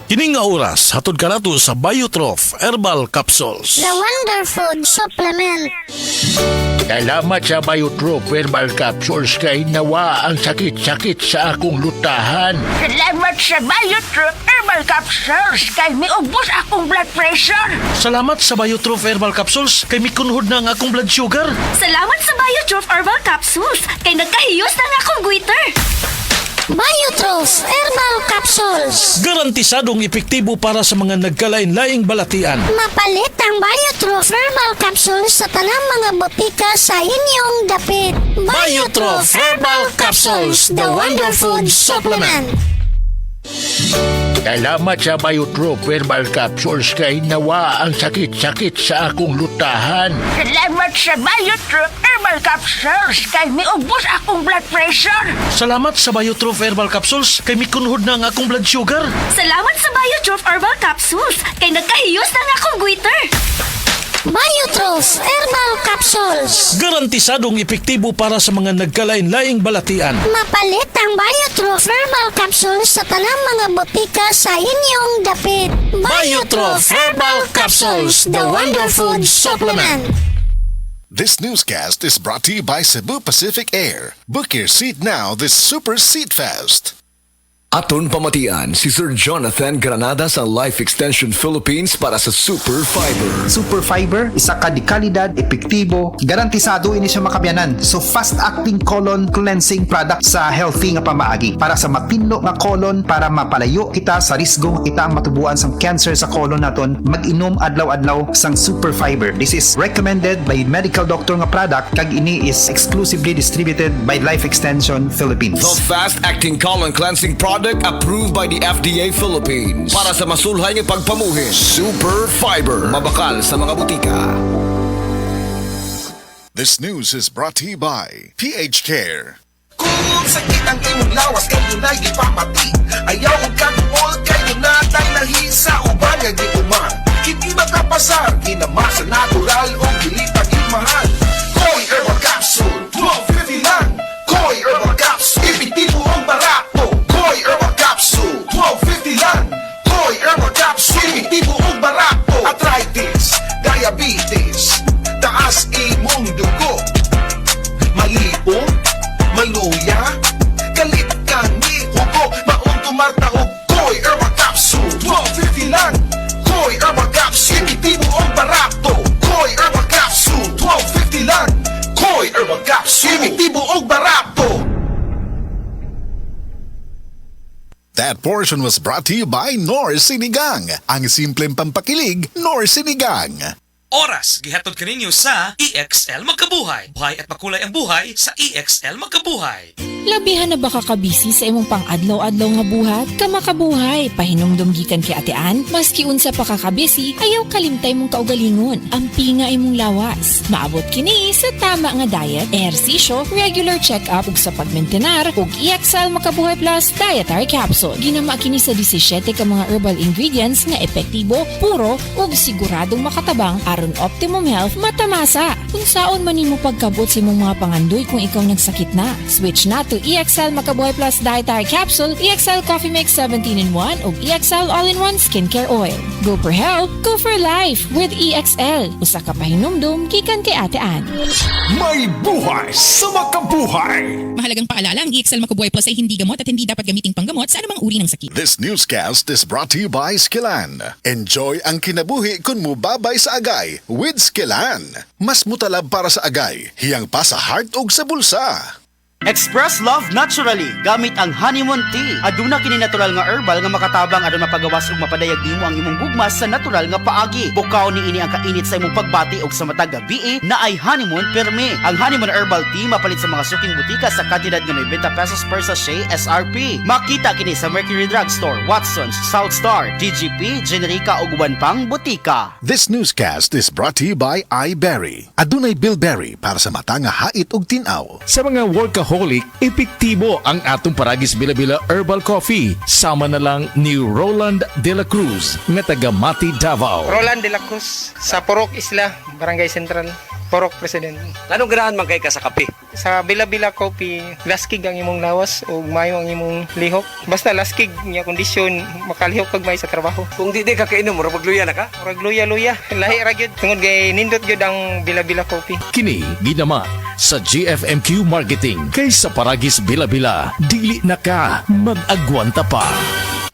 Kining nga oras, hatod ka nato sa Biotrof Herbal Capsules. The Wonder Food Supplement. Salamat sa Biotrof Herbal Capsules kay nawa ang sakit-sakit sa akong lutahan. Salamat sa Biotrof Herbal Capsules kay miubos akong blood pressure. Salamat sa Biotrof Herbal Capsules kay mikunhod na ang akong blood sugar. Salamat sa Biotrof Herbal Capsules kay nagkahiyos na nga akong goiter. Biotrof Herbal Capsules. Garantisadong epektibo para sa mga nagkalain-laing balatian. Mapalit ang Biotrof Herbal Capsules sa tanang mga botika sa inyong dapit. Biotrof Herbal Capsules, the Wonder Food Supplement. Salamat sa Biotrof Herbal Capsules kay nawa ang sakit-sakit sa akong lutahan. Salamat sa Biotrof Herbal Capsules kay miubos akong blood pressure. Salamat sa Biotrof Herbal Capsules kay mikunhod na ang akong blood sugar. Salamat sa Biotrof Herbal Capsules kay nagkahiyos na nga akong goiter. Biotrof Herbal Capsules. Garantisadong epektibo para sa mga nagkalain-laing balatian. Mapalit ang Biotrof Herbal Capsules sa tanang mga botika sa inyong dapit. Biotrof Herbal Capsules, the Wonder Food Supplement. This newscast is brought to you by Cebu Pacific Air. Book your seat now this Super Seat Fest. Aton pamatian si Sir Jonathan Granada sa Life Extension Philippines para sa Super Fiber. Super Fiber, isa ka di kalidad, epektibo, garantisado ini siya makabiyanan. So fast-acting colon cleansing product sa healthy nga pamaagi para sa matinlo nga colon para mapalayo kita sa risgo kita ang matubuan sang cancer sa colon naton. Mag-inom adlaw-adlaw sang Super Fiber. This is recommended by medical doctor nga product kag ini is exclusively distributed by Life Extension Philippines. The fast-acting colon cleansing product approved by the FDA Philippines para sa masulhay ng pagpamuhin. Super Fiber, mabakal sa mga butika. This news is brought to you by PH Care. Kung sakit ang imong lawas, kayo na'y ipamati. Ayaw kong kagumol, kayo na tayo nahisa o banyag di uman. Hindi makapasar, kinamasa natural o gilitang imahal. Koi Herbal Capsule, 12.50 lang. Koi Herbal Capsule, epektibo ang barato. Koi Herbal Capsule, 12.50 lang. Koi Herbal Capsule, epektibo ang barato. Arthritis, diabetes, taas imong dugo. Malipong, maluya, galit ka ni Hugo, maong tumarta o Koi Herbal Capsule, 12.50 lang. Koi Herbal Capsule, epektibo ang barato. Koi Herbal Capsule, 12.50 lang. Koi Herbal Capsule, epektibo ang barato. That portion was brought to you by Nor Sinigang. Ang simpleng pampakilig, Nor Sinigang. Oras, gihatod kaninyo sa EXL Magkabuhay. Buhay at makulay ang buhay sa EXL Magkabuhay. Labihan na ba kakabisi sa imong pang-adlaw-adlaw nga buhat? Kamakabuhay, pahinumdum gikan kay atean, maski unsa pa kakabisi, ayaw kalimtay mong kaugalingon. Ampi nga imong lawas. Maabot kini sa tama nga diet, ehersisyo, regular check-up ug sa pagmentenar ug EXL Makabuhay Plus Dietary Capsule. Ginama kini sa 17 ka mga herbal ingredients nga epektibo, puro ug siguradong makatabang aron optimum health matamasa. Kung saon man nimo pagkabot sa imong mga pangandoy kung ikaw nagsakit na, switch na to EXL Makabuhay Plus Dietary Capsule, EXL Coffee Mix 17-in-1 ug EXL All-in-1 Skincare Oil. Go for health, go for life with EXL. Usa ka pahinumdum gikan kay Ate Ann. May buhay sa makabuhay. Mahalagang paalala, ang EXL Makabuhay Plus ay hindi gamot at hindi dapat gamiting panggamot sa anumang uri ng sakit. This newscast is brought to you by Skillan. Enjoy ang kinabuhi kung mubabay sa agay with Skillan. Mas mutalab para sa agay, hiyang pa sa heart ug sa bulsa. Express love naturally gamit ang honeymoon tea. Aduna kini natural nga herbal nga makatabang aron mapagawas ug mapadayag nimo ang imong gugmas sa natural nga paagi. Bukaw ni ini ang kainit sa imong pagbati ug sa matag gabi na ay honeymoon perme. Ang honeymoon herbal tea mapalit sa mga suking butika sa kantidad nga 90 pesos per sachet SRP. Makita kini sa Mercury Drugstore, Watson's, South Star, DGP, Generica ug uban pang butika. This newscast is brought to you by iBerry. Adunay bilberry para sa mata nga hait ug tin-aw. Sa mga workaholic, epektibo ang atong Paragis Bila-Bila Herbal Coffee. Sama na lang ni Roland De La Cruz nga taga Mati, Davao. Roland De La Cruz sa Purok Isla, Barangay Central. Porok President. Anong ganahan man kay ka sa kape? Sa Bila-Bila Coffee, laskig ang imong lawas o mayo ang imong lihok. Basta laskig niya kondisyon, makalihok kag may sa trabaho. Kung di ka kainom, murag magluya na ka? Murag luya-luya. Lahi ra gyud tungod kay nindot gyud ang Bila-Bila Coffee. Kini ginama sa GFMQ Marketing kay sa Paragis Bila-Bila dili na ka mag-agwanta pa.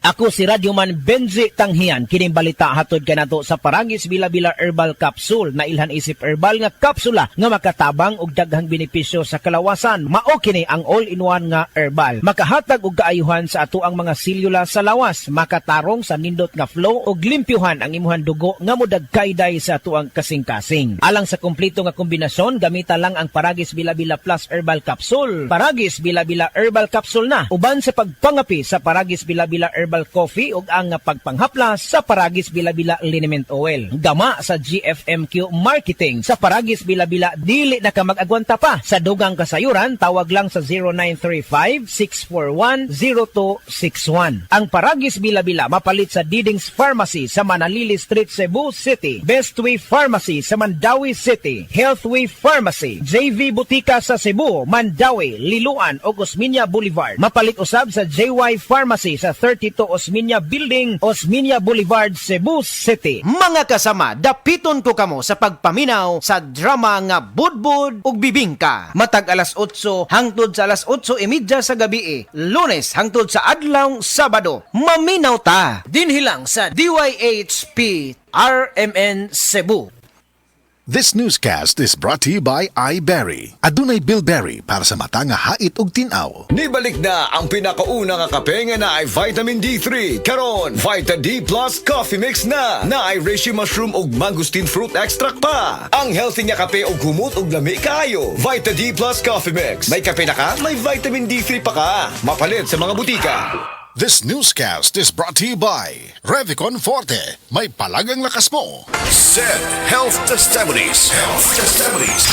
Ako si Radyoman Benji Tanghian, kining balita hatod kanato sa Paragis Bila-Bila Herbal Capsule na ilhan isip herbal nga kapsula nga makatabang og daghang benepisyo sa kalawasan. Mao kini ang all-in-one nga herbal. Makahatag og kaayuhan sa ato ang mga selula sa lawas, makatarong sa nindot nga flow og limpyuhan ang imuhang dugo nga modagkayday sa ato ang kasing-kasing. Alang sa kumpleto nga kombinasyon, gamita lang ang Paragis Bila-Bila Plus Herbal Capsule. Paragis Bila-Bila Herbal Capsule na uban sa pagpangapi sa Paragis Bila-Bila Herbal Coffee ug ang pagpanghaplas sa Paragis Bila-Bila Liniment Oil. Gama sa GFMQ Marketing sa Paragis Bila-Bila dili na ka mag-agwanta pa. Sa dugang kasayuran, tawag lang sa 0935-641-0261. Ang Paragis Bila-Bila mapalit sa Didings Pharmacy sa Manalili Street, Cebu City, Bestway Pharmacy sa Mandawi City, Healthway Pharmacy, JV Butika sa Cebu, Mandawi, Liloan ug Osmeña Boulevard. Mapalit usab sa JY Pharmacy sa 32 Osmeña Building, Osmeña Boulevard, Cebu City. Mga kasama, dapiton ko kamo sa pagpaminaw sa drama nga Budbud ug Bibingka. Matag alas 8 hangtod sa alas 8:30 sa gabi, Lunes hangtod sa adlaw Sabado. Maminaw ta dinhi lang sa DYHP RMN Cebu. This newscast is brought to you by iBerry. Adunay Bilberry para sa mata nga hait ug tin-aw. Nibalik na ang pinakauna nga kape nga na ay vitamin D3. Karon, Vita D Plus Coffee Mix na ay reishi mushroom ug mangosteen fruit extract pa. Ang healthy nga kape ug humot ug lami kaayo. Vita D Plus Coffee Mix. May kape na ka, may vitamin D3 pa ka. Mapalit sa mga butika. This newscast is brought to you by Revicon Forte. May palagang lakas mo. SED Health Testimonies.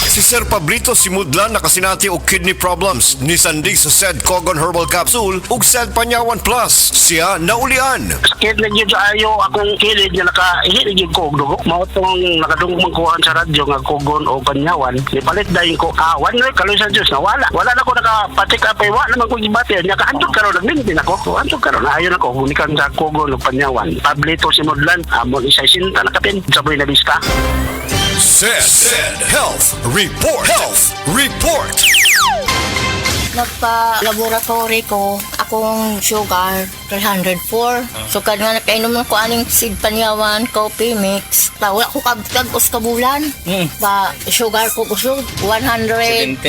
Si Sir Pablito Simudlan nakasinati og kidney problems ni sandig sa SED Cogon Herbal Capsule ug SED Panyawan Plus. Siya naulian. Sakit na gyud ayo akong kilid nga nakahilig gyud ko og dugo. Mao tong nakadungog kuhan sa radyo nga Cogon o Panyawan. Nipalit dayon ko awan na kaloy sa Dios na wala na ko nakapatik apay wa naman ko gibati nya kahandog karon nagmintin ako. Anto karon ayo na ko unikan sa Cogon o Panyawan. Pablito Simudlan amon isa sinta na kapin sa Buena Vista. SED Health Report. Nagpa-laboratory ko, akong sugar, 304. So, nga nakainom ko aning Sid Panyawan Coffee Mix. Wala ko kagos kabulan. Ba, sugar ko kusog, 117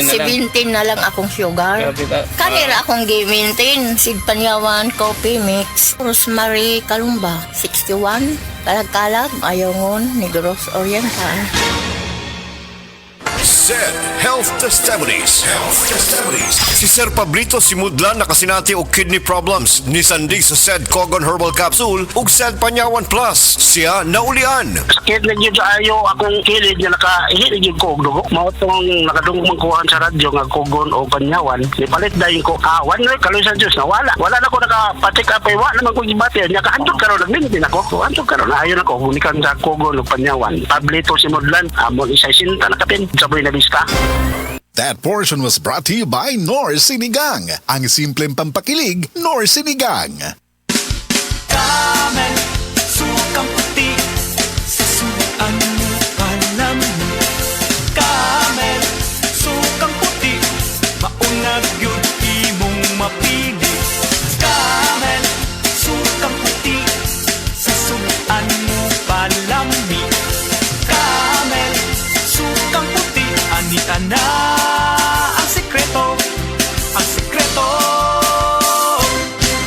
na lang akong sugar. Kanira akong gi-maintain, Sid Panyawan Coffee Mix. Rosemary Kalumba, 61. Kalag-kalag, Ayongon, Negros Oriental. SED Health Testimonies. Si Sir Pablito Simudlan nakasinati og kidney problems ni sandig sa SED Cogon Herbal Capsule ug SED Panyawan Plus. Siya naulian. Sakit na gyud ayo akong kilid nga nakahilig gyud ko og dugo. Mao tong nakadungog kuhan sa radyo nga Cogon o Panyawan. Nipalit dayon ko awan na kaloy sa Dios na wala na ko nakapatik apay wa naman ko gibati nya kahandog karon nagmintin ako. Anto karon ayo na ko unikan sa Cogon o Panyawan. Pablito Simudlan amon isa sinta na kapin sa Buena Vista. That portion was brought to you by Nor Sinigang. Ang simpleng pampakilig, Nor Sinigang. Camel, sukang puti, sasuan mo palamig. Camel, sukang puti, maunag yun imong mapili. Camel, sukang puti, sasuan mo palamig. Camel, sukang puti, anita na ang sikreto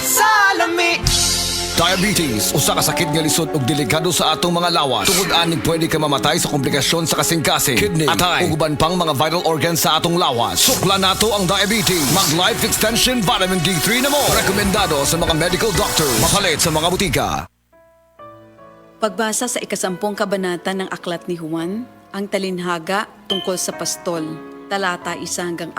sa lami. Diabetes, usa ka sakit nga lisod ug delikado sa atong mga lawas. Tungod aning pwede ka mamatay sa komplikasyon sa kasing-kasing, kidney, atay, ug uban pang mga vital organs sa atong lawas. Sukla nato ang diabetes. Mag Life Extension Vitamin D3 na mo. Rekomendado sa mga medical doctors. Mapalit sa mga butika. Pagbasa sa 10 kabanata ng Aklat ni Juan, ang talinhaga tungkol sa pastol, talata 1-42.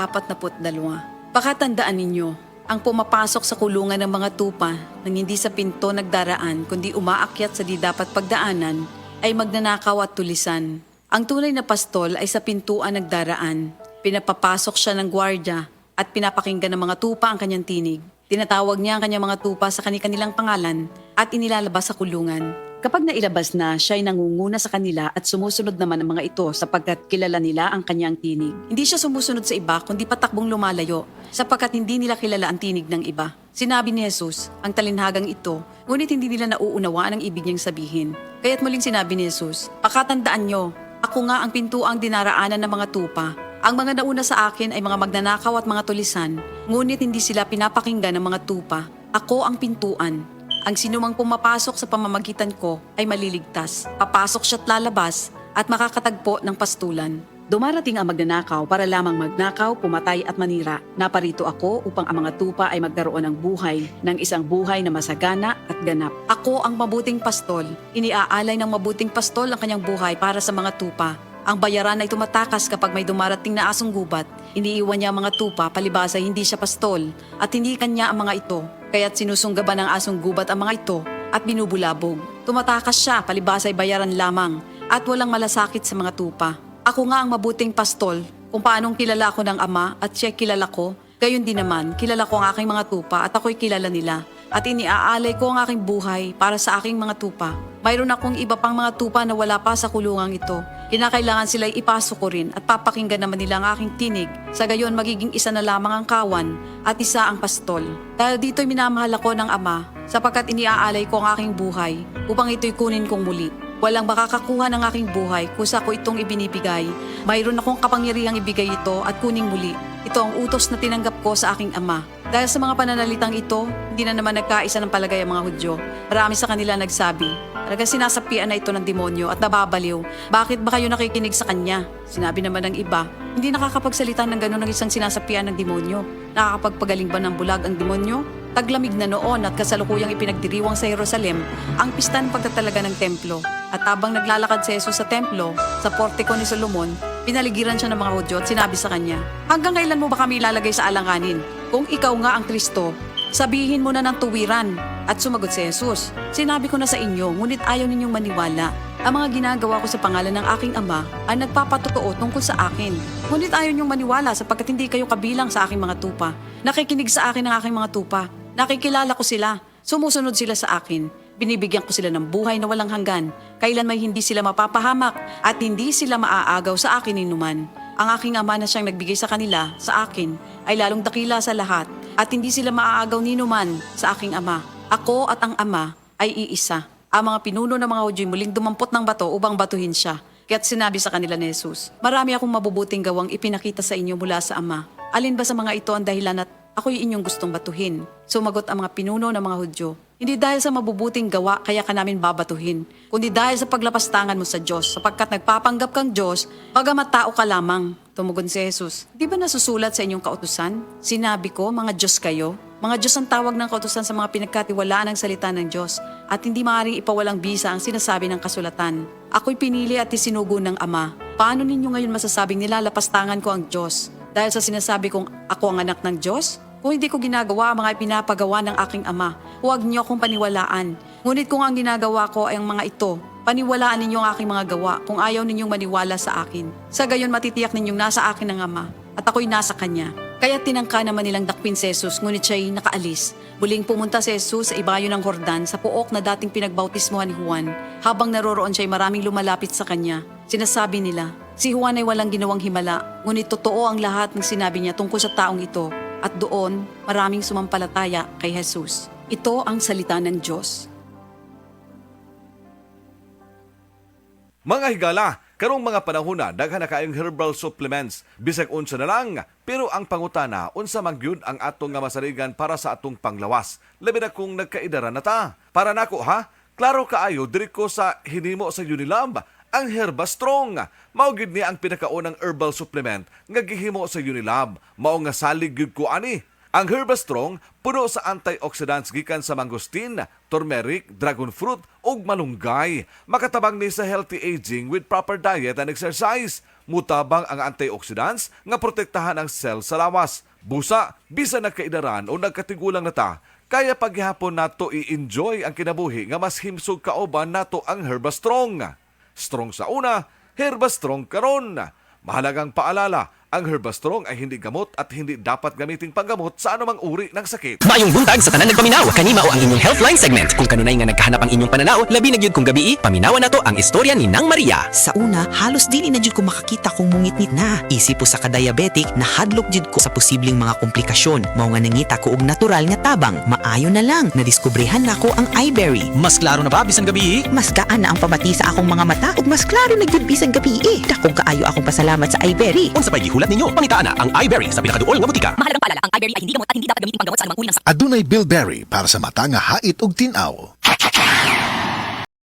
Pakatandaan ninyo, ang pumapasok sa kulungan ng mga tupa nang hindi sa pinto nagdaraan kundi umaakyat sa di dapat pagdaanan ay magnanakaw at tulisan. Ang tunay na pastol ay sa pintuan nagdaraan. Pinapapasok siya ng gwardya at pinapakinggan ng mga tupa ang kanyang tinig. Tinatawag niya ang kanyang mga tupa sa kanilang pangalan at inilalabas sa kulungan. Kapag nailabas na, siya ay nangunguna sa kanila at sumusunod naman ang mga ito sapagkat kilala nila ang kanyang tinig. Hindi siya sumusunod sa iba kundi patakbong lumalayo sapagkat hindi nila kilala ang tinig ng iba. Sinabi ni Jesus, ang talinhagang ito, ngunit hindi nila nauunawaan ang ibig niyang sabihin. Kaya't muling sinabi ni Jesus, pakatandaan nyo, ako nga ang pintuang dinaraanan ng mga tupa. Ang mga nauna sa akin ay mga magnanakaw at mga tulisan, ngunit hindi sila pinapakinggan ng mga tupa. Ako ang pintuan. Ang sinumang pumapasok sa pamamagitan ko ay maliligtas. Papasok siya't lalabas at makakatagpo ng pastulan. Dumarating ang magnanakaw para lamang magnakaw, pumatay at manira. Naparito ako upang ang mga tupa ay magkaroon ng buhay, ng isang buhay na masagana at ganap. Ako ang mabuting pastol. Iniaalay ng mabuting pastol ang kanyang buhay para sa mga tupa. Ang bayaran ay tumatakas kapag may dumarating na asong gubat. Iniiwan niya ang mga tupa, palibasa hindi siya pastol at hindi kanya ang mga ito. Kaya't sinusunggaban ng asong gubat ang mga ito at binubulabog. Tumatakas siya, palibasa ay bayaran lamang at walang malasakit sa mga tupa. Ako nga ang mabuting pastol, kung paanong kilala ko ng Ama at siya kilala ko, gayon din naman, kilala ko ang aking mga tupa at ako'y kilala nila. At iniaalay ko ang aking buhay para sa aking mga tupa. Mayroon akong iba pang mga tupa na wala pa sa kulungang ito. Kinakailangan sila'y ipasok ko rin at papakinggan naman nila ang aking tinig. Sa gayon magiging isa na lamang ang kawan at isa ang pastol. Dahil dito'y minamahal ako ng Ama sapagkat iniaalay ko ang aking buhay upang ito'y kunin kong muli. Walang makakakuha ng aking buhay kusa ko itong ibinibigay. Mayroon akong kapangyarihang ibigay ito at kuning muli. Ito ang utos na tinanggap ko sa aking Ama. Dahil sa mga pananalitang ito, hindi na naman nagkaisa ng palagay ang mga Hudyo. Marami sa kanila nagsabi, talagang sinasapian na ito ng demonyo at nababaliw. Bakit ba kayo nakikinig sa kanya? Sinabi naman ng iba, hindi nakakapagsalita ng gano'n ng isang sinasapian ng demonyo. Nakakapagpagaling ba ng bulag ang demonyo? Taglamig na noon at kasalukuyang ipinagdiriwang sa Jerusalem ang pista ng pagtatalaga ng templo. At habang naglalakad si Jesus sa templo, sa portiko ni Solomon, pinaligiran siya ng mga Hudyo at sinabi sa kanya, hanggang kailan mo ba kami ilalagay sa alanganin? Kung ikaw nga ang Kristo, sabihin mo na ng tuwiran. At sumagot si Jesus, sinabi ko na sa inyo, ngunit ayaw ninyong maniwala. Ang mga ginagawa ko sa pangalan ng aking Ama ay nagpapatotoo tungkol sa akin. Ngunit ayaw ninyong maniwala sapagkat hindi kayo kabilang sa aking mga tupa. Nakikinig sa akin ang aking mga tupa. Nakikilala ko sila. Sumusunod sila sa akin. Binibigyan ko sila ng buhay na walang hanggan. Kailan may hindi sila mapapahamak at hindi sila maaagaw sa akin inuman. Ang aking Ama na siyang nagbigay sa kanila, sa akin, ay lalong dakila sa lahat at hindi sila maaagaw ninuman sa aking Ama. Ako at ang Ama ay iisa. Ang mga pinuno ng mga Hudyo muling dumampot ng bato upang batuhin siya. Kaya't sinabi sa kanila ni Jesus, marami akong mabubuting gawang ipinakita sa inyo mula sa Ama. Alin ba sa mga ito ang dahilan at ako'y inyong gustong batuhin? Sumagot ang mga pinuno ng mga Hudyo, hindi dahil sa mabubuting gawa kaya ka namin babatuhin, kundi dahil sa paglapastangan mo sa Diyos, sapagkat nagpapanggap kang Diyos, bagamat tao ka lamang. Tumugon si Jesus, di ba nasusulat sa inyong kautusan? Sinabi ko, mga Diyos kayo. Mga Diyos ang tawag ng kautusan sa mga pinagkatiwalaan ng salita ng Diyos at hindi maaaring ipawalang bisa ang sinasabi ng kasulatan. Ako'y pinili at isinugo ng Ama. Paano ninyo ngayon masasabing nilalapastangan ko ang Diyos? Dahil sa sinasabi kong ako ang anak ng Diyos? Kung hindi ko ginagawa ang mga ipinapagawa ng aking Ama, huwag niyo akong paniwalaan. Ngunit kung ang ginagawa ko ay ang mga ito, paniwalaan ninyo ang aking mga gawa kung ayaw ninyong maniwala sa akin. Sa gayon matitiyak ninyong nasa akin ang Ama at ako'y nasa Kanya. Kaya tinangka naman nilang dakpin si Jesus, ngunit siya'y nakaalis. Muling pumunta si Jesus sa ibayo ng Jordan sa puok na dating pinagbautismuhan ni Juan. Habang naroroon siya'y maraming lumalapit sa kanya. Sinasabi nila, si Juan ay walang ginawang himala, ngunit totoo ang lahat ng sinabi niya tungkol sa taong ito. At doon, maraming sumampalataya kay Jesus. Ito ang salita ng Diyos. Mga higala, karong mga panahon na daghan na kaayong herbal supplements, bisag unsa na lang, pero ang pangutana unsa man gyud ang atong nga masaligan para sa atong panglawas. Labi na kung nagkaidara na ta. Para nako ha, klaro kaayo diri ko sa hinimo sa Unilab, ang Herba Strong. Mao gyud ni ang pinakaunang herbal supplement nga gihimo sa Unilab. Mao nga salig gyud ko ani. Ang Herba Strong puno sa antioxidants gikan sa mangosteen, turmeric, dragon fruit ug malunggay. Makatabang ni sa healthy aging with proper diet and exercise. Mutabang ang antioxidants nga protektahan ang cell sa lawas. Busa, bisa nagkaidaran o nagkatigulang na ta, kaya paghihapon nato i-enjoy ang kinabuhi nga mas himsog kaoban nato ang Herba Strong. Strong sa una, Herbastrong karon. Mahalagang paalala, ang Herbastrong ay hindi gamot at hindi dapat gamiting panggamot sa anumang uri ng sakit. Mayong buntag sa tanan nagpaminaw. Kanima o ang inyong Healthline segment. Kung kanunay nga nagkahanap ang inyong pananaw, labi na gyud kung gabi, paminawan nato ang istorya ni Nang Maria. Sa una, halos dili na jud ko makakita kung mungit-ngit na. Isip po sa ka-diabetic, nahadlok jud ko sa posibleng mga komplikasyon. Mao nga nangita ko og natural nga tabang. Maayo na lang, nadiskubrehan nako ang iBerry. Mas klaro na ba bisan gabi? Mas gaan na ang pamati sa akong mga mata ug mas klaro na gyud bisan gabi. Dakong kaayo akong pasalamat sa iBerry. Unsa pay gihulat ninyo? Pangitaan na ang iBerry sa pinakaduol nga butika. Mahalagang paalala, ang iBerry ay hindi gamot at hindi dapat gamitin panggamot sa anumang uri ng sakit. Adunay bilberry para sa mata nga hait ug tin-aw.